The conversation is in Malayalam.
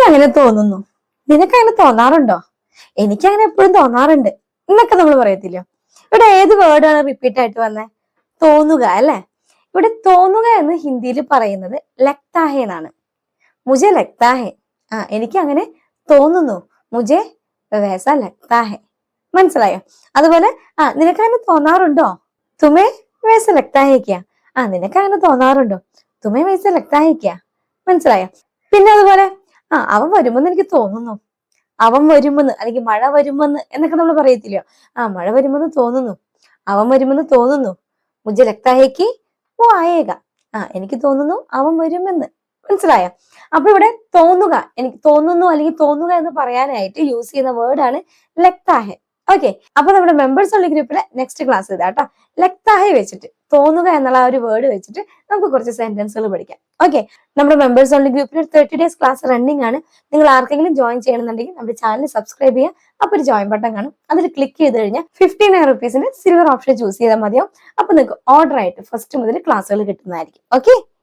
അങ്ങനെ തോന്നുന്നു. നിനക്ക് അങ്ങനെ തോന്നാറുണ്ടോ? എനിക്ക് അങ്ങനെ എപ്പോഴും തോന്നാറുണ്ട് എന്നൊക്കെ നമ്മൾ പറയത്തില്ലോ. ഇവിടെ ഏത് വേർഡാണ് റിപ്പീറ്റ് ആയിട്ട് വന്നേ? തോന്നുക അല്ലെ. ഇവിടെ തോന്നുക എന്ന് ഹിന്ദിയിൽ പറയുന്നത് ലഗ്താ ഹെ എന്നാണ്. മുझे लगता है. എനിക്ക് അങ്ങനെ തോന്നുന്നു. മുझे वैसा लगता है. മനസ്സിലായോ? അതുപോലെ നിനക്ക് അങ്ങനെ തോന്നാറുണ്ടോ? തുമേ വൈസ ലഗ്താ ഹെ ക്യാ. നിനക്ക് അങ്ങനെ തോന്നാറുണ്ടോ? തുമേ വൈസ ലഗ്താ ഹെ ക്യാ. മനസ്സിലായോ? പിന്നെ അതുപോലെ അവൻ വരുമെന്ന് എനിക്ക് തോന്നുന്നു. അവൻ വരുമെന്ന് അല്ലെങ്കിൽ മഴ വരുമെന്ന് എന്നൊക്കെ നമ്മൾ പറയത്തില്ലയോ? മഴ വരുമെന്ന് തോന്നുന്നു. അവൻ വരുമെന്ന് തോന്നുന്നു. മുझे लगता है कि वो आएगा. എനിക്ക് തോന്നുന്നു അവൻ വരുമെന്ന്. മനസ്സിലായോ? അപ്പൊ ഇവിടെ തോന്നുക, എനിക്ക് തോന്നുന്നു അല്ലെങ്കിൽ തോന്നുക എന്ന് പറയാനായിട്ട് യൂസ് ചെയ്യുന്ന വേർഡാണ് ലഗ്താ ഹെ. ഓക്കെ, അപ്പൊ നമ്മുടെ മെമ്പേഴ്സ് ഉള്ള ഗ്രൂപ്പിലെ നെക്സ്റ്റ് ക്ലാസ് ഇതാട്ടോ. ലഗ്താ ഹെ വെച്ചിട്ട് തോന്നുക എന്നുള്ള ഒരു വേർഡ് വെച്ചിട്ട് നമുക്ക് കുറച്ച് സെന്റൻസുകൾ പഠിക്കാം. ഓക്കെ, നമ്മുടെ മെമ്പേഴ്സ് ഓൺലി ഗ്രൂപ്പിൽ 30 days ക്ലാസ് റണ്ണിങ് ആണ്. നിങ്ങൾ ആർക്കെങ്കിലും ജോയിൻ ചെയ്യണമെന്നുണ്ടെങ്കിൽ നമ്മുടെ ചാനൽ സബ്സ്ക്രൈബ് ചെയ്യുക. അപ്പൊ ഒരു ജോയിൻ ബട്ടൺ കാണും, അതിൽ ക്ലിക്ക് ചെയ്ത് കഴിഞ്ഞാൽ 59 rupees സിൽവർ ഓപ്ഷൻ ചൂസ് ചെയ്താൽ മതിയാവും. അപ്പൊ നിങ്ങൾക്ക് ഓർഡർ ആയിട്ട് ഫസ്റ്റ് മുതൽ ക്ലാസ്സുകൾ കിട്ടുന്നതായിരിക്കും. ഓക്കെ.